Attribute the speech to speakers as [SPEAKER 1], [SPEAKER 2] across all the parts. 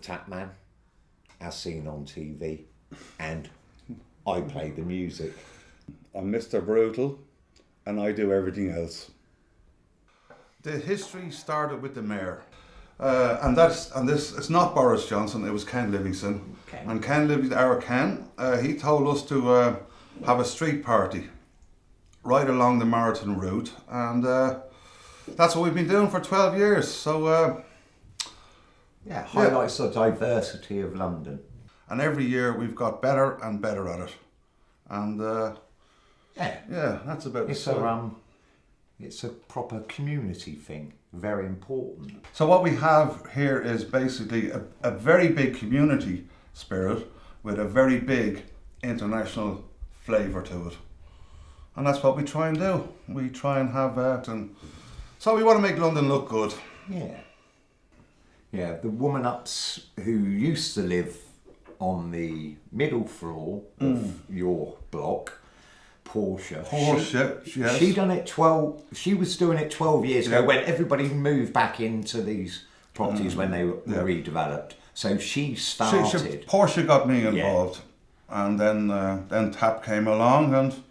[SPEAKER 1] tap man, as seen on TV, and I play the music.
[SPEAKER 2] I'm Mr. Brutal, and I do everything else. The history started with the mayor, and it's not Boris Johnson. It was Ken Livingstone, and Ken Livingstone, our Ken, he told us to have a street party right along the marathon route, and that's what we've been doing for 12 years. So
[SPEAKER 1] highlights the diversity of London.
[SPEAKER 2] And every year we've got better and better at it, and that's about it.
[SPEAKER 1] It's a proper community thing, very important.
[SPEAKER 2] So what we have here is basically a very big community spirit with a very big international flavour to it. And that's what we try and do. We try and have that, and so we want to make London look good.
[SPEAKER 1] Yeah. Yeah, the woman who used to live on the middle floor of your block, Portia.
[SPEAKER 2] Yes.
[SPEAKER 1] She was doing it 12 years ago when everybody moved back into these properties when they were redeveloped. So she started.
[SPEAKER 2] Portia got me involved, and then TAP came along, and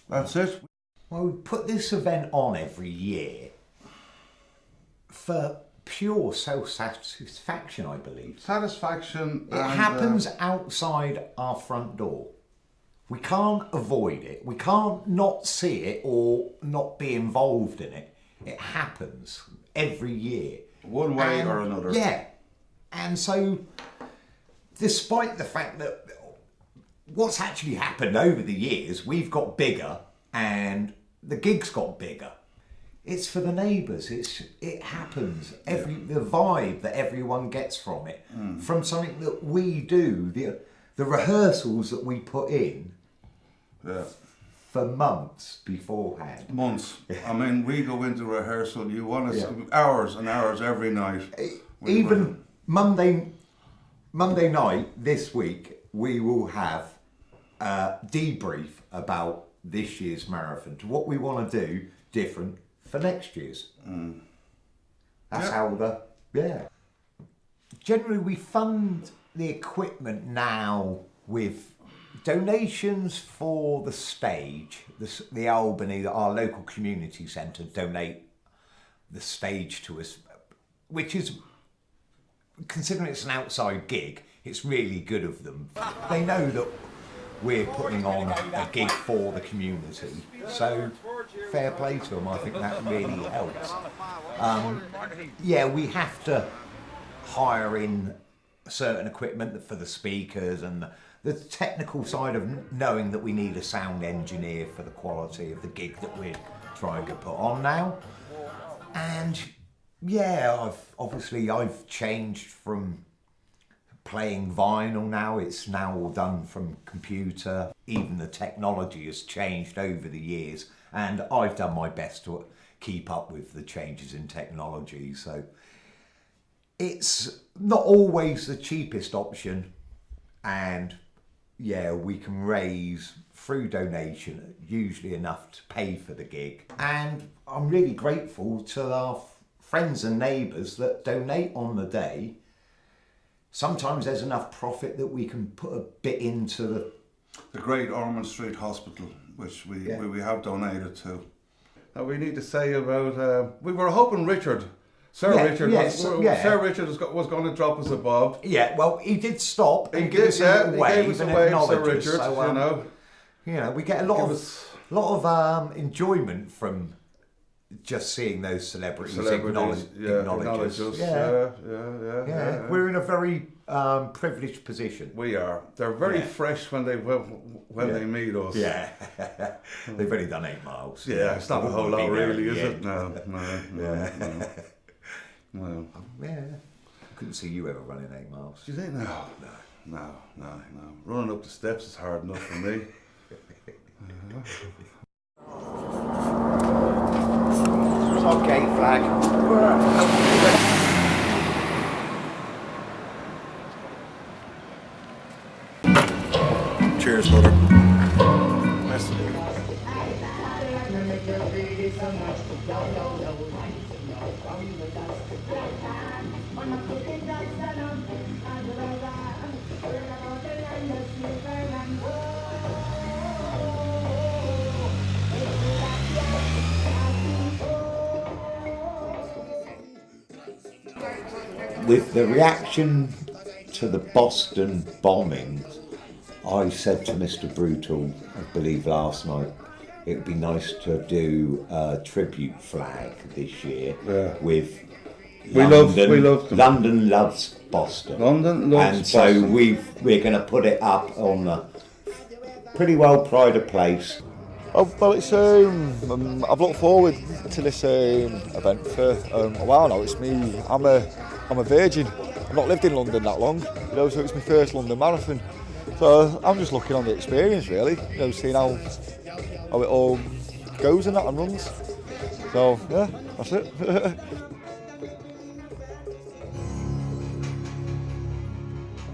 [SPEAKER 2] that's it.
[SPEAKER 1] Well, we put this event on every year for pure self-satisfaction, I believe.
[SPEAKER 2] Satisfaction.
[SPEAKER 1] It happens outside our front door. We can't avoid it. We can't not see it or not be involved in it. It happens every year.
[SPEAKER 2] One way or another.
[SPEAKER 1] Yeah. And so, despite the fact that what's actually happened over the years, we've got bigger and the gigs got bigger. It's for the neighbours. It happens. The vibe that everyone gets from it, from something that we do, the rehearsals that we put in for months beforehand.
[SPEAKER 2] Months. I mean, we go into rehearsal. You want to hours and hours every night.
[SPEAKER 1] Even Monday night this week, we will have a debrief about this year's marathon, to what we want to do different for next year's. That's how generally we fund the equipment now with donations for the stage. The Albany, our local community centre, donate the stage to us, which is, considering it's an outside gig, it's really good of them. They know that we're putting on a gig for the community, so fair play to them. I think that really helps. We have to hire in certain equipment for the speakers and the technical side of knowing that we need a sound engineer for the quality of the gig that we're trying to put on now. And I've changed from playing vinyl now. It's now all done from computer. Even the technology has changed over the years, and I've done my best to keep up with the changes in technology. So it's not always the cheapest option, and we can raise through donation usually enough to pay for the gig. And I'm really grateful to our friends and neighbours that donate on the day. Sometimes there's enough profit that we can put a bit into the
[SPEAKER 2] Great Ormond Street Hospital, which we have donated to. Now we need to say about, we were hoping Sir Richard was going to drop us a bob.
[SPEAKER 1] Yeah, well, he did stop and give us a wave and acknowledge us. So, we get a lot of enjoyment from just seeing those celebrities acknowledge us. Yeah. We're in a very privileged position.
[SPEAKER 2] We are. They're very fresh when they meet us.
[SPEAKER 1] Yeah. They've only done 8 miles.
[SPEAKER 2] Yeah, it's not a whole lot really, is it? No.
[SPEAKER 1] Well, couldn't see you ever running 8 miles.
[SPEAKER 2] Do you think? No. Running up the steps is hard enough for me.
[SPEAKER 1] Okay, flag.
[SPEAKER 2] Cheers, brother.
[SPEAKER 1] Nice to meet you. with the reaction to the Boston bombing, I said to Mr. Brutal, I believe last night, it would be nice to do a tribute flag this year with London. We love them. London loves Boston.
[SPEAKER 2] London loves
[SPEAKER 1] and so
[SPEAKER 2] Boston.
[SPEAKER 1] we're going to put it up on a pretty well pride of place.
[SPEAKER 3] Oh, well, it's I've looked forward to this event for a while now. It's me. I'm a virgin. I've not lived in London that long, you know, so it's my first London marathon. So I'm just looking on the experience, really. You know, seeing how it all goes and that and runs. So yeah, that's it.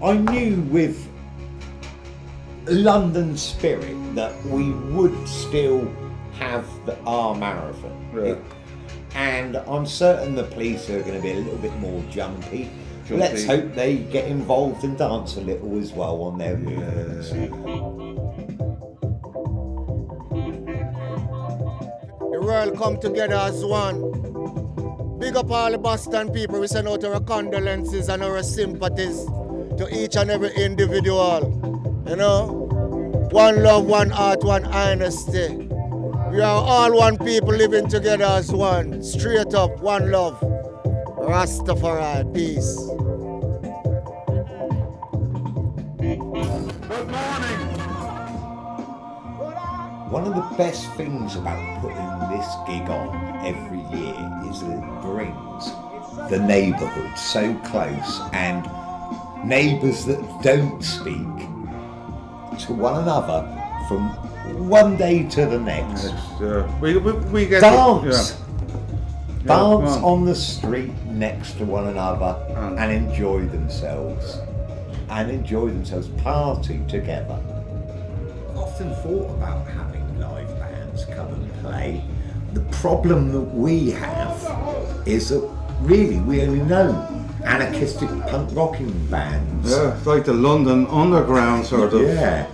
[SPEAKER 1] I knew with London spirit that we would still have our marathon.
[SPEAKER 2] Yeah.
[SPEAKER 1] And I'm certain the police are going to be a little bit more jumpy. Let's hope they get involved and dance a little as well on their movements.
[SPEAKER 4] The world come together as one. Big up all the Boston people. We send out our condolences and our sympathies to each and every individual. You know? One love, one heart, one honesty. We are all one people living together as one. Straight up, one love. Rastafari, peace.
[SPEAKER 2] Good morning.
[SPEAKER 1] One of the best things about putting this gig on every year is that it brings the neighbourhood so close, and neighbours that don't speak to one another from one day to the next.
[SPEAKER 2] We get
[SPEAKER 1] dance.
[SPEAKER 2] Dance
[SPEAKER 1] on the street next to one another and enjoy themselves. Party together. I've often thought about having live bands come and play. The problem that we have is that really we only know anarchistic punk rocking bands.
[SPEAKER 2] Yeah, it's like the London Underground sort of.
[SPEAKER 1] Yeah,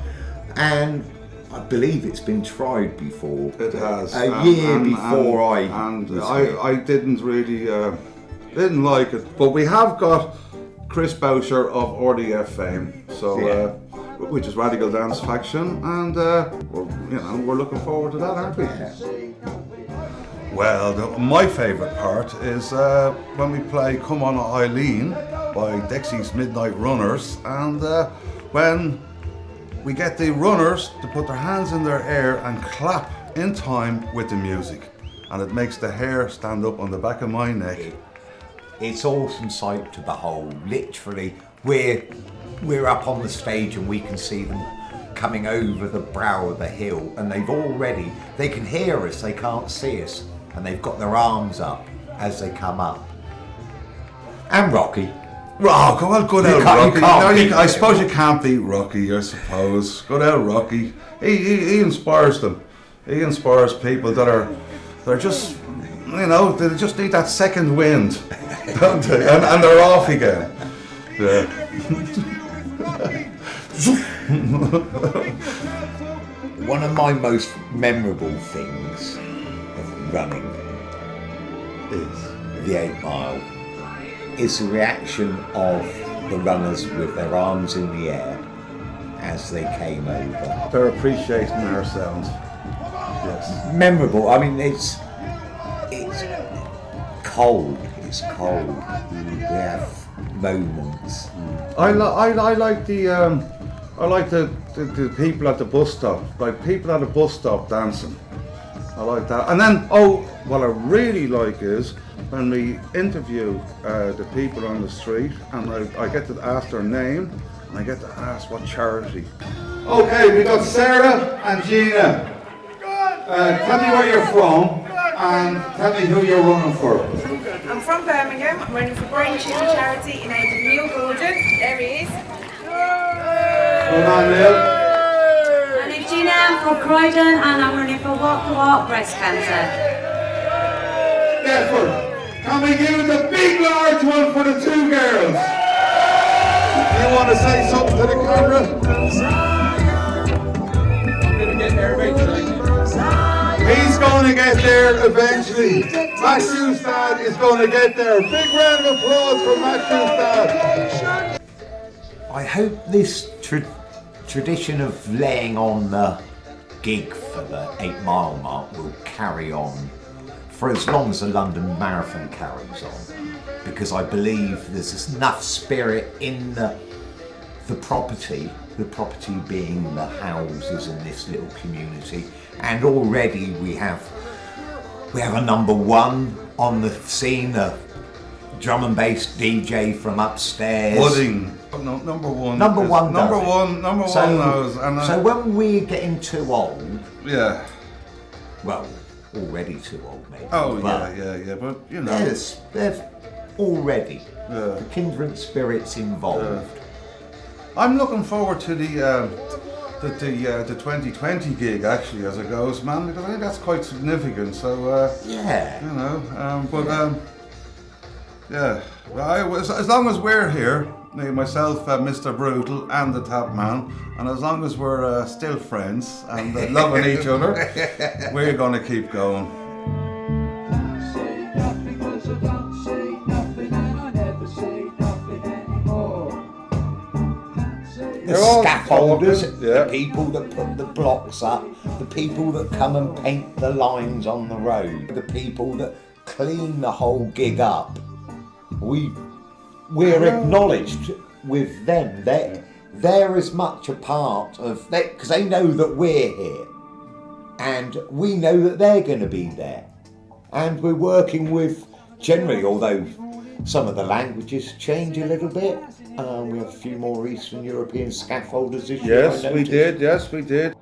[SPEAKER 1] and I believe it's been tried before.
[SPEAKER 2] It has.
[SPEAKER 1] A year before
[SPEAKER 2] I didn't really didn't like it, but we have got Chris Boucher of RDF fame, so which is Radical Dance Faction, and we're looking forward to that, aren't we?
[SPEAKER 1] Yeah.
[SPEAKER 2] Well, my favourite part is when we play Come On Eileen by Dexy's Midnight Runners, and when we get the runners to put their hands in their air and clap in time with the music, and it makes the hair stand up on the back of my neck.
[SPEAKER 1] It's awesome sight to behold. Literally, we're up on the stage and we can see them coming over the brow of the hill, and they can hear us, they can't see us, and they've got their arms up as they come up. And Rocky.
[SPEAKER 2] Oh, well, good old Rocky. I suppose you can't beat Rocky, I suppose. Good old Rocky. He inspires them. He inspires people they're just, they just need that second wind, don't they? And they're off again. Yeah.
[SPEAKER 1] One of my most memorable things of running is the 8 Mile. It's the reaction of the runners with their arms in the air as they came over.
[SPEAKER 2] They're appreciating our sound. Yes.
[SPEAKER 1] Memorable. I mean, it's cold. It's cold. We have moments.
[SPEAKER 2] I like the people at the bus stop. Like people at the bus stop dancing. I like that. And then what I really like is when we interview the people on the street, and I get to ask their name, and I get to ask what charity. Okay, we got Sarah and Gina. Tell me where you're from, and tell me who you're running for.
[SPEAKER 5] I'm from Birmingham. I'm running for Brain Tumour Charity in aid of Neil Gordon. There he is.
[SPEAKER 2] Come on, Neil.
[SPEAKER 6] My name's Gina, I'm from Croydon, and I'm running for Walk the Walk Breast Cancer.
[SPEAKER 2] Deptford. Can we give it a big large one for the two girls? You want to say something to the camera? I'm going to get there eventually. He's going to get there eventually. Matt Schustad is going to get there. Big round of applause for Matt Schustad.
[SPEAKER 1] I hope this tradition of laying on the gig for the 8 mile mark will carry on for as long as the London Marathon carries on, because I believe there's enough spirit in the property being the houses in this little community, and already we have a number one on the scene, a drum and bass DJ from upstairs.
[SPEAKER 2] Pudding. No, number one.
[SPEAKER 1] Number one
[SPEAKER 2] knows. And
[SPEAKER 1] so when we're getting too old,
[SPEAKER 2] yeah.
[SPEAKER 1] Well, already too old maybe.
[SPEAKER 2] Oh yeah. But you know,
[SPEAKER 1] there's already the kindred spirits involved.
[SPEAKER 2] I'm looking forward to the 2020 gig actually as it goes, man, because I think that's quite significant. So
[SPEAKER 1] yeah,
[SPEAKER 2] you know, yeah. Well, as long as we're here, myself, Mr. Brutal, and the Tap Man, and as long as we're still friends and loving each other, we're going to keep going.
[SPEAKER 1] The scaffolders, the people that put the blocks up, the people that come and paint the lines on the road, the people that clean the whole gig up. We're acknowledged with them. They're as much a part of that because they know that we're here, and we know that they're going to be there, and we're working with generally, although some of the languages change a little bit. We have a few more Eastern European scaffolders this year.
[SPEAKER 2] Yes, we did. Yes, we did.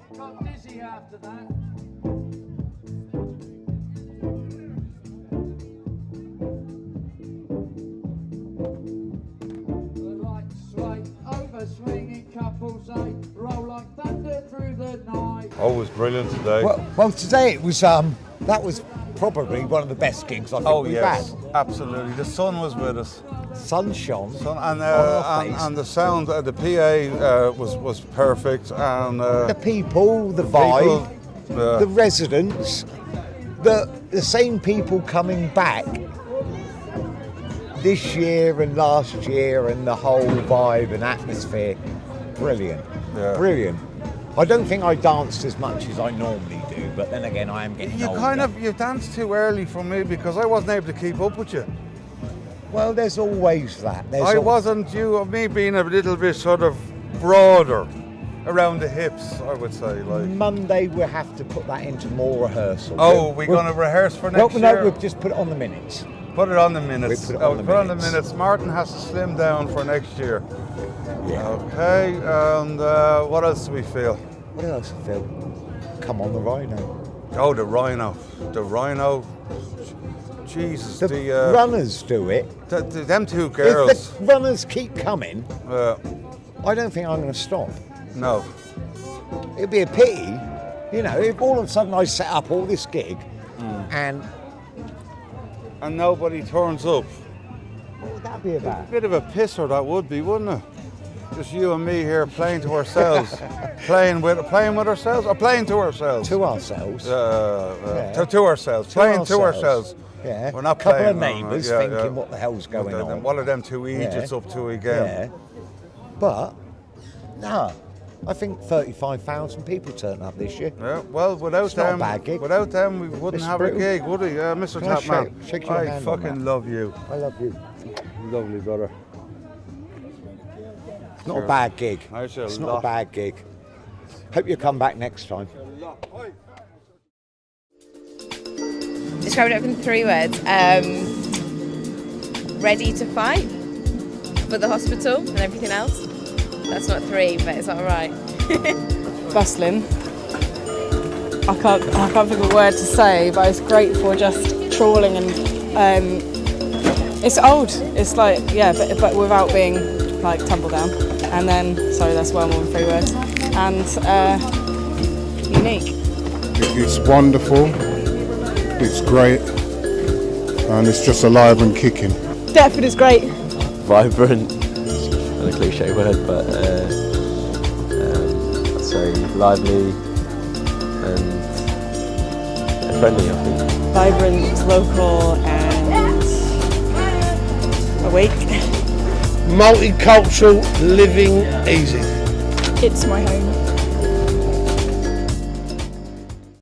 [SPEAKER 2] Oh, it was brilliant today.
[SPEAKER 1] Well, today it was. That was probably one of the best gigs I think we've had.
[SPEAKER 2] Absolutely. The sun was with us.
[SPEAKER 1] Sun shone.
[SPEAKER 2] And the sound, the PA was perfect, and
[SPEAKER 1] the people, the vibe, the residents, the same people coming back this year and last year, and the whole vibe and atmosphere, brilliant, brilliant. I don't think I danced as much as I normally do, but then again, I am getting older.
[SPEAKER 2] You danced too early for me because I wasn't able to keep up with you.
[SPEAKER 1] Well, there's always that.
[SPEAKER 2] Me being a little bit sort of broader around the hips, I would say. Like
[SPEAKER 1] Monday, we'll have to put that into more rehearsal.
[SPEAKER 2] Oh, we're going to rehearse for next year?
[SPEAKER 1] No, we'll just put it on the minutes.
[SPEAKER 2] Put it on the minutes.
[SPEAKER 1] Put it on the minutes.
[SPEAKER 2] Martin has to slim down for next year.
[SPEAKER 1] Yeah.
[SPEAKER 2] Okay, and what else do we feel?
[SPEAKER 1] What else do we feel? Come on, the Rhino.
[SPEAKER 2] Oh, the Rhino. The Rhino. Jesus.
[SPEAKER 1] The runners do it.
[SPEAKER 2] Them two girls.
[SPEAKER 1] If the runners keep coming, I don't think I'm going to stop.
[SPEAKER 2] No.
[SPEAKER 1] It'd be a pity, you know, if all of a sudden I set up all this gig and
[SPEAKER 2] nobody turns up.
[SPEAKER 1] What would that be about?
[SPEAKER 2] A bit of a pisser that would be, wouldn't it? Just you and me here playing to ourselves. playing with ourselves or playing to ourselves?
[SPEAKER 1] To ourselves.
[SPEAKER 2] To ourselves. Playing to ourselves.
[SPEAKER 1] Yeah.
[SPEAKER 2] We're not
[SPEAKER 1] a couple
[SPEAKER 2] playing,
[SPEAKER 1] of neighbours thinking what the hell's going on.
[SPEAKER 2] What are them two idiots up to again?
[SPEAKER 1] Yeah. But, no, I think 35,000 people turned up this year.
[SPEAKER 2] Yeah, well, without
[SPEAKER 1] it's
[SPEAKER 2] them,
[SPEAKER 1] not a bad gig.
[SPEAKER 2] Without them, we wouldn't have a gig, would we? Mr. Tapman,
[SPEAKER 1] shake your hand
[SPEAKER 2] I fucking love you.
[SPEAKER 1] I love you.
[SPEAKER 2] Lovely brother.
[SPEAKER 1] It's not a bad gig. It's not a bad gig. Hope you come back next time.
[SPEAKER 5] Describe it in 3 words. Ready to fight for the hospital and everything else. That's not 3, but it's alright.
[SPEAKER 7] Bustling. I can't think of a word to say, but it's great for just trawling and it's old. It's like but without being like tumble down. And then that's well more than 3 words. And unique.
[SPEAKER 8] It's wonderful. It's great, and it's just alive and kicking.
[SPEAKER 7] Deptford is great.
[SPEAKER 9] Vibrant, a cliche word, but it's very lively and friendly, I think.
[SPEAKER 7] Vibrant, local and awake.
[SPEAKER 10] Multicultural, living easy.
[SPEAKER 7] It's my home.